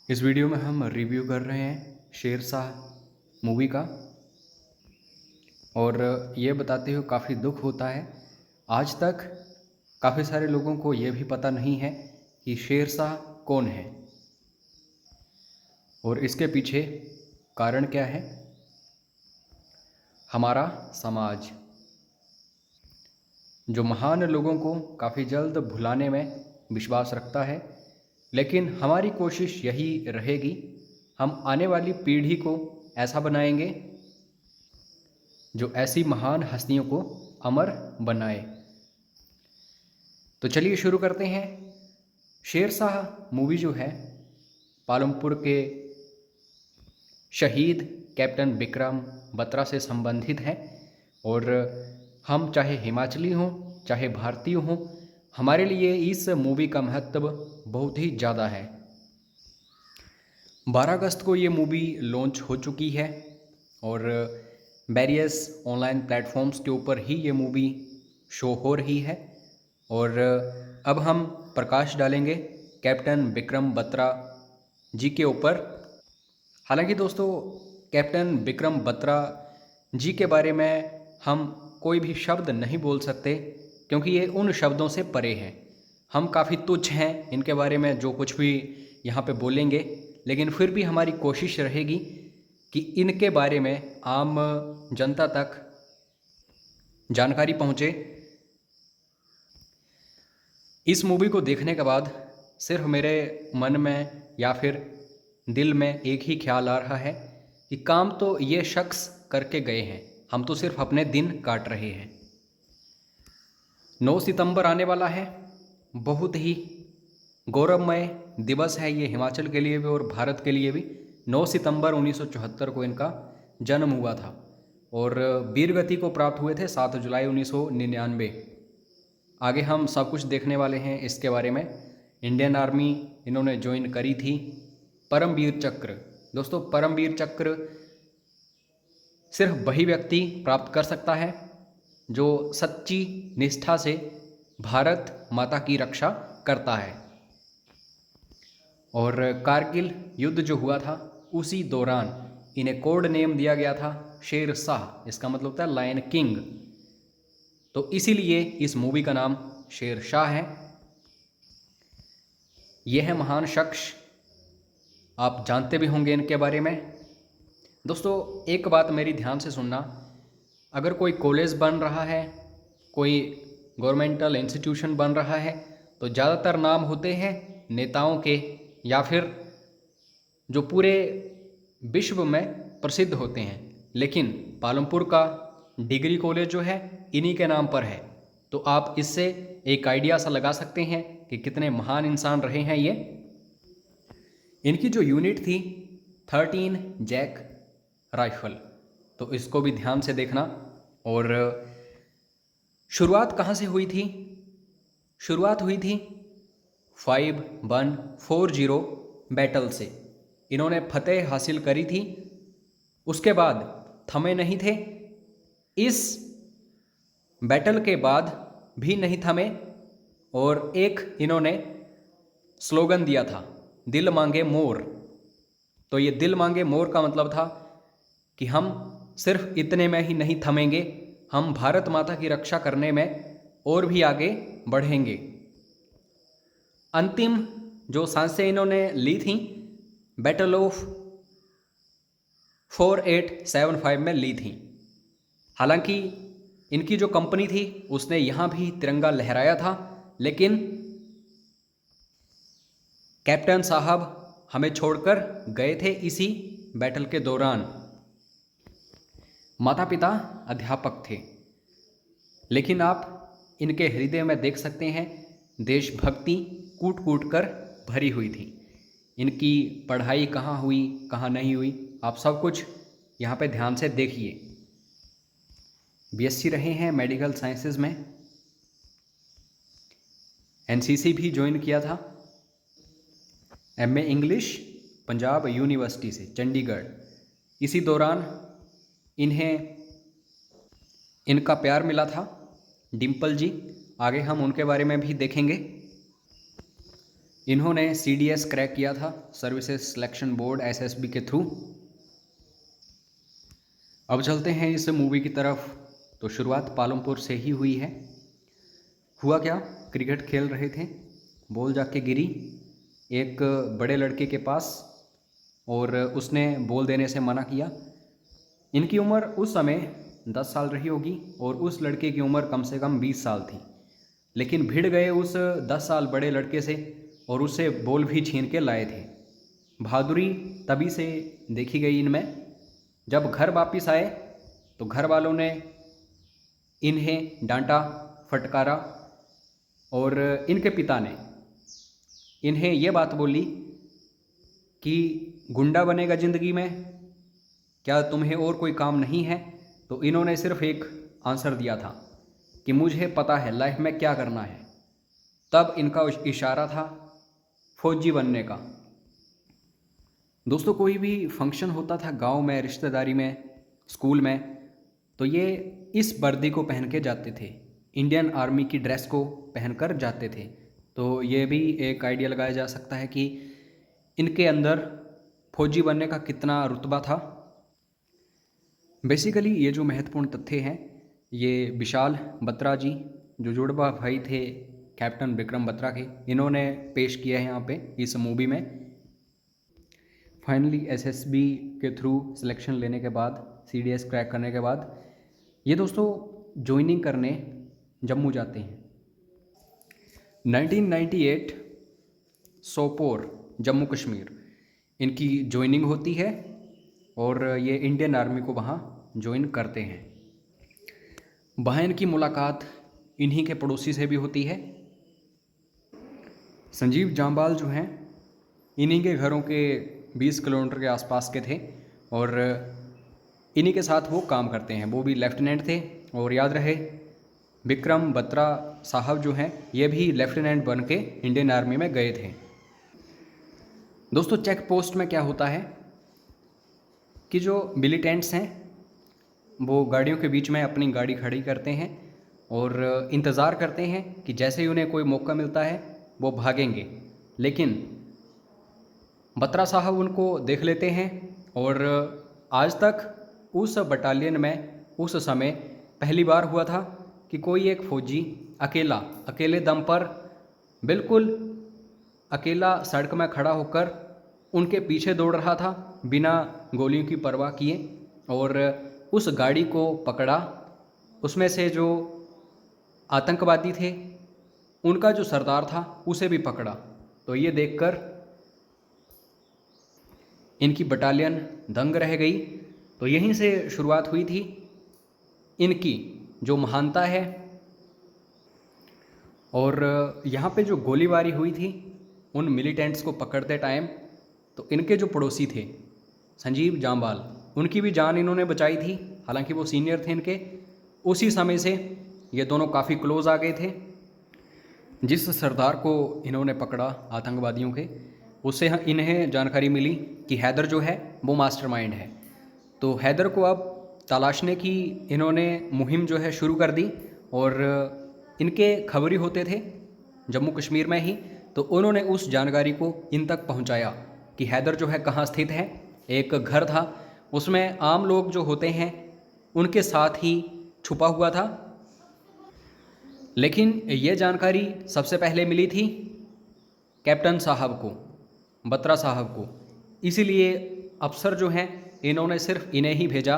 इस वीडियो में हम रिव्यू कर रहे हैं शेरशाह मूवी का। और ये बताते हुए काफ़ी दुख होता है, आज तक काफ़ी सारे लोगों को ये भी पता नहीं है कि शेरशाह कौन है और इसके पीछे कारण क्या है। हमारा समाज जो महान लोगों को काफ़ी जल्द भुलाने में विश्वास रखता है, लेकिन हमारी कोशिश यही रहेगी, हम आने वाली पीढ़ी को ऐसा बनाएंगे जो ऐसी महान हस्तियों को अमर बनाए। तो चलिए शुरू करते हैं। शेरशाह मूवी जो है पालमपुर के शहीद कैप्टन विक्रम बत्रा से संबंधित है। और हम चाहे हिमाचली हों चाहे भारतीय हों, हमारे लिए इस मूवी का महत्व बहुत ही ज़्यादा है। 12 अगस्त को ये मूवी लॉन्च हो चुकी है और वेरियस ऑनलाइन प्लेटफॉर्म्स के ऊपर ही ये मूवी शो हो रही है। और अब हम प्रकाश डालेंगे कैप्टन विक्रम बत्रा जी के ऊपर। हालांकि दोस्तों, कैप्टन विक्रम बत्रा जी के बारे में हम कोई भी शब्द नहीं बोल सकते, क्योंकि ये उन शब्दों से परे हैं। हम काफ़ी तुच्छ हैं इनके बारे में जो कुछ भी यहाँ पे बोलेंगे, लेकिन फिर भी हमारी कोशिश रहेगी कि इनके बारे में आम जनता तक जानकारी पहुँचे। इस मूवी को देखने के बाद सिर्फ मेरे मन में या फिर दिल में एक ही ख्याल आ रहा है कि काम तो ये शख्स करके गए हैं, हम तो सिर्फ अपने दिन काट रहे हैं। 9 सितंबर आने वाला है, बहुत ही गौरवमय दिवस है ये हिमाचल के लिए भी और भारत के लिए भी। 9 सितंबर 1974 को इनका जन्म हुआ था और वीर गति को प्राप्त हुए थे 7 जुलाई 1999। आगे हम सब कुछ देखने वाले हैं इसके बारे में। इंडियन आर्मी इन्होंने ज्वाइन करी थी। परमवीर चक्र, दोस्तों परमवीर चक्र सिर्फ वही व्यक्ति प्राप्त कर सकता है जो सच्ची निष्ठा से भारत माता की रक्षा करता है। और कारगिल युद्ध जो हुआ था उसी दौरान इन्हें कोड नेम दिया गया था शेर शाह, इसका मतलब होता है लायन किंग। तो इसीलिए इस मूवी का नाम शेर शाह है। यह है महान शख्स, आप जानते भी होंगे इनके बारे में। दोस्तों एक बात मेरी ध्यान से सुनना, अगर कोई कॉलेज बन रहा है, कोई गवर्नमेंटल इंस्टीट्यूशन बन रहा है, तो ज़्यादातर नाम होते हैं नेताओं के या फिर जो पूरे विश्व में प्रसिद्ध होते हैं। लेकिन पालमपुर का डिग्री कॉलेज जो है इन्हीं के नाम पर है। तो आप इससे एक आइडिया सा लगा सकते हैं कि कितने महान इंसान रहे हैं ये। इनकी जो यूनिट थी 13 जैक राइफल, तो इसको भी ध्यान से देखना। और शुरुआत कहाँ से हुई थी? शुरुआत हुई थी 5140 बैटल से, इन्होंने फतेह हासिल करी थी। उसके बाद थमे नहीं थे, इस बैटल के बाद भी नहीं थमे और एक इन्होंने स्लोगन दिया था, दिल मांगे मोर। तो ये दिल मांगे मोर का मतलब था कि हम सिर्फ इतने में ही नहीं थमेंगे, हम भारत माता की रक्षा करने में और भी आगे बढ़ेंगे। अंतिम जो सांसें इन्होंने ली थी बैटल ऑफ 4875 में ली थी। हालांकि इनकी जो कंपनी थी उसने यहाँ भी तिरंगा लहराया था, लेकिन कैप्टन साहब हमें छोड़कर गए थे इसी बैटल के दौरान। माता पिता अध्यापक थे, लेकिन आप इनके हृदय में देख सकते हैं देशभक्ति कूट कूट कर भरी हुई थी। इनकी पढ़ाई कहाँ हुई कहाँ नहीं हुई, आप सब कुछ यहाँ पे ध्यान से देखिए। बीएससी रहे हैं मेडिकल साइंसेज में, एनसीसी भी ज्वाइन किया था, एमए इंग्लिश पंजाब यूनिवर्सिटी से चंडीगढ़। इसी दौरान इन्हें इनका प्यार मिला था डिम्पल जी, आगे हम उनके बारे में भी देखेंगे। इन्होंने CDS क्रैक किया था, सर्विसेज सिलेक्शन बोर्ड, SSB के थ्रू। अब चलते हैं इस मूवी की तरफ। तो शुरुआत पालमपुर से ही हुई है। हुआ क्या, क्रिकेट खेल रहे थे, बॉल जाके गिरी एक बड़े लड़के के पास और उसने बॉल देने से मना किया। इनकी उम्र उस समय 10 साल रही होगी और उस लड़के की उम्र कम से कम 20 साल थी, लेकिन भिड़ गए उस 10 साल बड़े लड़के से और उससे बॉल भी छीन के लाए थे। बहादुरी तभी से देखी गई इनमें। जब घर वापस आए तो घर वालों ने इन्हें डांटा, फटकारा और इनके पिता ने इन्हें ये बात बोली कि गुंडा बनेगा ज़िंदगी में, क्या तुम्हें और कोई काम नहीं है? तो इन्होंने सिर्फ एक आंसर दिया था कि मुझे पता है लाइफ में क्या करना है। तब इनका इशारा था फौजी बनने का। दोस्तों, कोई भी फंक्शन होता था गांव में, रिश्तेदारी में, स्कूल में, तो ये इस वर्दी को पहन के जाते थे, इंडियन आर्मी की ड्रेस को पहनकर जाते थे। तो ये भी एक आइडिया लगाया जा सकता है कि इनके अंदर फौजी बनने का कितना रुतबा था। बेसिकली ये जो महत्वपूर्ण तथ्य हैं, ये विशाल बत्रा जी, जो जुड़वा भाई थे कैप्टन विक्रम बत्रा के, इन्होंने पेश किया है यहाँ पे इस मूवी में। फाइनली SSB के थ्रू सिलेक्शन लेने के बाद, CDS क्रैक करने के बाद, ये दोस्तों ज्वाइनिंग करने जम्मू जाते हैं। 1998 सोपोर, जम्मू कश्मीर इनकी ज्वाइनिंग होती है और ये इंडियन आर्मी को वहाँ ज्वाइन करते हैं। वहाँ इनकी मुलाकात इन्हीं के पड़ोसी से भी होती है। संजीव जाम्बाल जो हैं, इन्हीं के घरों के 20 किलोमीटर के आसपास के थे और इन्हीं के साथ वो काम करते हैं। वो भी लेफ्टिनेंट थे और याद रहे विक्रम बत्रा साहब जो हैं, ये भी लेफ्टिनेंट बन के इंडियन आर्मी में गए थे। दोस्तों, चेक पोस्ट में क्या होता है कि जो मिलिटेंट्स हैं वो गाड़ियों के बीच में अपनी गाड़ी खड़ी करते हैं और इंतज़ार करते हैं कि जैसे ही उन्हें कोई मौका मिलता है वो भागेंगे। लेकिन बत्रा साहब उनको देख लेते हैं और आज तक उस बटालियन में उस समय पहली बार हुआ था कि कोई एक फौजी अकेले दम पर, बिल्कुल अकेला सड़क में खड़ा होकर उनके पीछे दौड़ रहा था बिना गोलियों की परवाह किए और उस गाड़ी को पकड़ा। उसमें से जो आतंकवादी थे उनका जो सरदार था उसे भी पकड़ा। तो ये देखकर इनकी बटालियन दंग रह गई। तो यहीं से शुरुआत हुई थी इनकी जो महानता है। और यहाँ पे जो गोलीबारी हुई थी उन मिलिटेंट्स को पकड़ते टाइम, तो इनके जो पड़ोसी थे संजीव जाम्बाल, उनकी भी जान इन्होंने बचाई थी। हालांकि वो सीनियर थे इनके। उसी समय से ये दोनों काफ़ी क्लोज आ गए थे। जिस सरदार को इन्होंने पकड़ा आतंकवादियों के, उससे इन्हें जानकारी मिली कि हैदर जो है वो मास्टरमाइंड है। तो हैदर को अब तलाशने की इन्होंने मुहिम जो है शुरू कर दी और इनके खबरी होते थे जम्मू कश्मीर में ही। तो उन्होंने उस जानकारी को इन तक पहुंचाया कि हैदर जो है कहाँ स्थित है। एक घर था, उसमें आम लोग जो होते हैं उनके साथ ही छुपा हुआ था। लेकिन ये जानकारी सबसे पहले मिली थी कैप्टन साहब को, बत्रा साहब को। इसीलिए अफसर जो हैं इन्होंने सिर्फ इन्हें ही भेजा,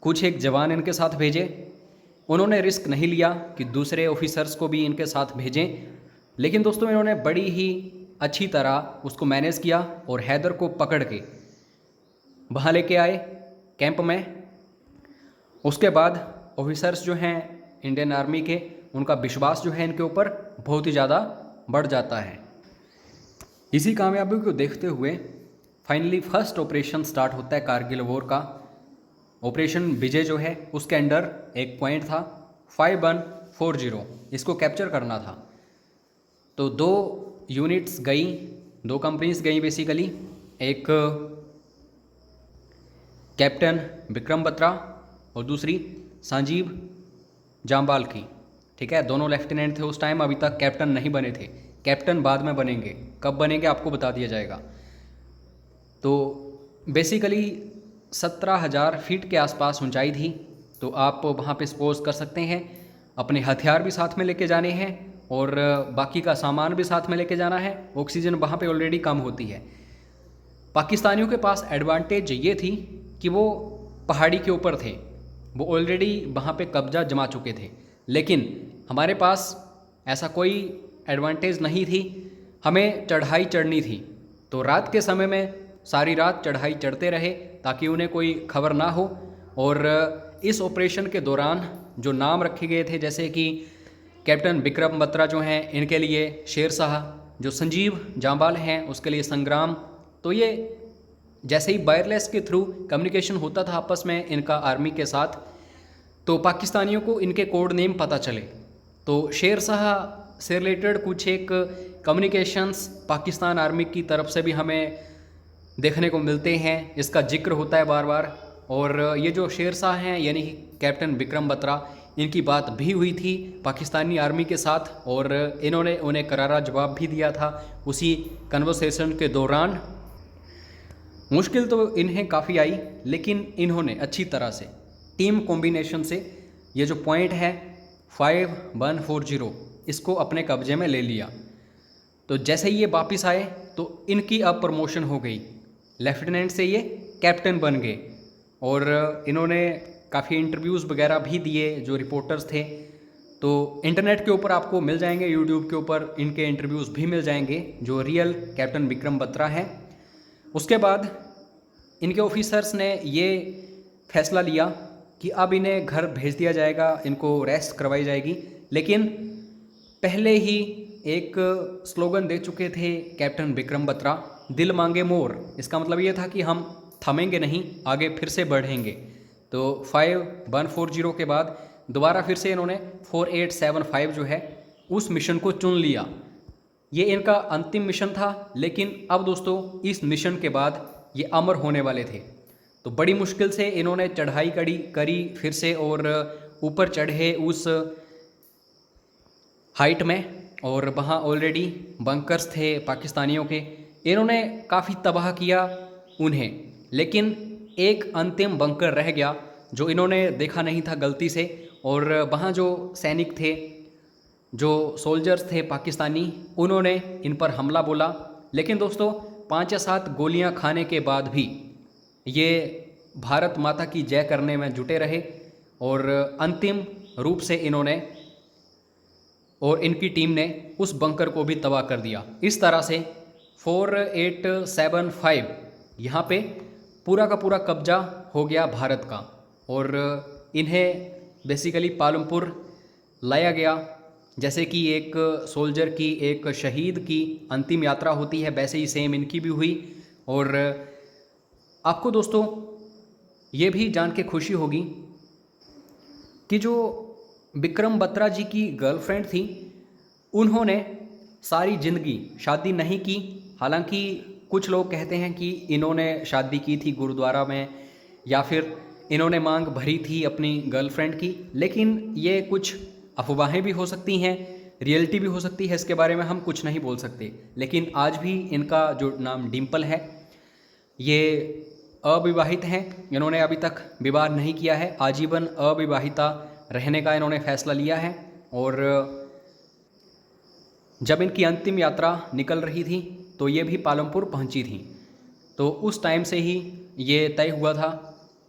कुछ एक जवान इनके साथ भेजे। उन्होंने रिस्क नहीं लिया कि दूसरे ऑफिसर्स को भी इनके साथ भेजें। लेकिन दोस्तों, इन्होंने बड़ी ही अच्छी तरह उसको मैनेज किया और हैदर को पकड़ के वहाँ लेके आए कैंप में। उसके बाद ऑफिसर्स जो हैं इंडियन आर्मी के, उनका विश्वास जो है इनके ऊपर बहुत ही ज़्यादा बढ़ जाता है। इसी कामयाबी को देखते हुए फाइनली फर्स्ट ऑपरेशन स्टार्ट होता है कारगिल वॉर का। ऑपरेशन विजय जो है उसके अंडर एक पॉइंट था 5140, इसको कैप्चर करना था। तो 2 यूनिट्स गई, 2 कंपनीज गई बेसिकली। एक कैप्टन विक्रम बत्रा और दूसरी संजीव जाम्बाल की। ठीक है, दोनों लेफ्टिनेंट थे उस टाइम, अभी तक कैप्टन नहीं बने थे। कैप्टन बाद में बनेंगे, कब बनेंगे आपको बता दिया जाएगा। तो बेसिकली 17,000 फीट के आसपास ऊंचाई थी। तो आप वहाँ पे स्पोज कर सकते हैं। अपने हथियार भी साथ में लेके जाने हैं और बाकी का सामान भी साथ में लेके जाना है। ऑक्सीजन वहाँ पे ऑलरेडी कम होती है। पाकिस्तानियों के पास एडवांटेज ये थी कि वो पहाड़ी के ऊपर थे, वो ऑलरेडी वहाँ पे कब्जा जमा चुके थे। लेकिन हमारे पास ऐसा कोई एडवांटेज नहीं थी, हमें चढ़ाई चढ़नी थी। तो रात के समय में सारी रात चढ़ाई चढ़ते रहे ताकि उन्हें कोई खबर ना हो। और इस ऑपरेशन के दौरान जो नाम रखे गए थे, जैसे कि कैप्टन विक्रम बत्रा जो हैं, इनके लिए शेर शाह, जो संजीव जांबाल हैं उसके लिए संग्राम। तो ये जैसे ही वायरलेस के थ्रू कम्युनिकेशन होता था आपस में इनका आर्मी के साथ, तो पाकिस्तानियों को इनके कोड नेम पता चले। तो शेर शाह से रिलेटेड कुछ एक कम्युनिकेशंस पाकिस्तान आर्मी की तरफ से भी हमें देखने को मिलते हैं, इसका जिक्र होता है बार बार। और ये जो शेर शाह हैं यानी कि कैप्टन विक्रम बत्रा, इनकी बात भी हुई थी पाकिस्तानी आर्मी के साथ और इन्होंने उन्हें करारा जवाब भी दिया था उसी कन्वर्सेशन के दौरान। मुश्किल तो इन्हें काफ़ी आई, लेकिन इन्होंने अच्छी तरह से टीम कॉम्बिनेशन से ये जो पॉइंट है 5140 इसको अपने कब्जे में ले लिया। तो जैसे ही ये वापस आए तो इनकी अब प्रमोशन हो गई, लेफ्टिनेंट से ये कैप्टन बन गए। और इन्होंने काफ़ी इंटरव्यूज़ वगैरह भी दिए जो रिपोर्टर्स थे। तो इंटरनेट के ऊपर आपको मिल जाएंगे, यूट्यूब के ऊपर इनके इंटरव्यूज़ भी मिल जाएंगे जो रियल कैप्टन विक्रम बत्रा हैं। उसके बाद इनके ऑफिसर्स ने ये फैसला लिया कि अब इन्हें घर भेज दिया जाएगा, इनको रेस्ट करवाई जाएगी। लेकिन पहले ही एक स्लोगन दे चुके थे कैप्टन विक्रम बत्रा, दिल मांगे मोर। इसका मतलब ये था कि हम थमेंगे नहीं, आगे फिर से बढ़ेंगे। तो 5140 के बाद दोबारा फिर से इन्होंने 4875 जो है उस मिशन को चुन लिया। ये इनका अंतिम मिशन था, लेकिन अब दोस्तों इस मिशन के बाद ये अमर होने वाले थे। तो बड़ी मुश्किल से इन्होंने चढ़ाई करी फिर से और ऊपर चढ़े उस हाइट में। और वहाँ ऑलरेडी बंकर्स थे पाकिस्तानियों के, इन्होंने काफ़ी तबाह किया उन्हें। लेकिन एक अंतिम बंकर रह गया जो इन्होंने देखा नहीं था गलती से। और वहाँ जो सैनिक थे, जो सोल्जर्स थे पाकिस्तानी, उन्होंने इन पर हमला बोला। लेकिन दोस्तों 5 या 7 गोलियां खाने के बाद भी ये भारत माता की जय करने में जुटे रहे और अंतिम रूप से इन्होंने और इनकी टीम ने उस बंकर को भी तबाह कर दिया। इस तरह से 4875 यहाँ पे पूरा का पूरा कब्जा हो गया भारत का। और इन्हें बेसिकली पालमपुर लाया गया। जैसे कि एक सोल्जर की, एक शहीद की अंतिम यात्रा होती है, वैसे ही सेम इनकी भी हुई। और आपको दोस्तों ये भी जान के खुशी होगी कि जो विक्रम बत्रा जी की गर्लफ्रेंड थी, उन्होंने सारी ज़िंदगी शादी नहीं की। हालांकि कुछ लोग कहते हैं कि इन्होंने शादी की थी गुरुद्वारा में, या फिर इन्होंने मांग भरी थी अपनी गर्लफ्रेंड की। लेकिन ये कुछ अफवाहें भी हो सकती हैं, रियलिटी भी हो सकती है, इसके बारे में हम कुछ नहीं बोल सकते। लेकिन आज भी इनका जो नाम डिम्पल है, ये अविवाहित हैं। इन्होंने अभी तक विवाह नहीं किया है, आजीवन अविवाहिता रहने का इन्होंने फैसला लिया है। और जब इनकी अंतिम यात्रा निकल रही थी तो ये भी पालमपुर पहुंची थी। तो उस टाइम से ही ये तय हुआ था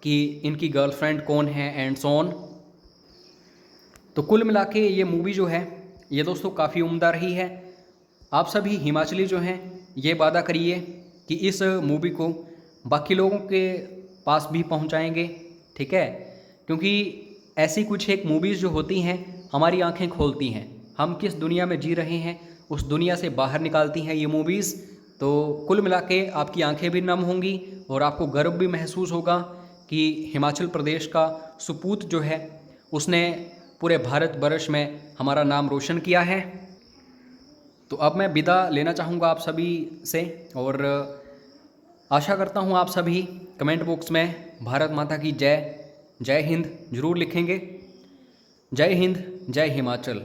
कि इनकी गर्लफ्रेंड कौन है एंड सो ऑन। तो कुल मिला के ये मूवी जो है ये दोस्तों काफ़ी उम्दा रही है। आप सभी हिमाचली जो हैं ये वादा करिए कि इस मूवी को बाकी लोगों के पास भी पहुंचाएंगे, ठीक है? क्योंकि ऐसी कुछ एक मूवीज़ जो होती हैं हमारी आंखें खोलती हैं, हम किस दुनिया में जी रहे हैं उस दुनिया से बाहर निकालती हैं ये मूवीज़। तो कुल मिला के आपकी आंखें भी नम होंगी और आपको गर्व भी महसूस होगा कि हिमाचल प्रदेश का सपूत जो है उसने पूरे भारत वर्ष में हमारा नाम रोशन किया है। तो अब मैं विदा लेना चाहूँगा आप सभी से और आशा करता हूँ आप सभी कमेंट बॉक्स में भारत माता की जय, जय हिंद ज़रूर लिखेंगे। जय हिंद, जय हिमाचल।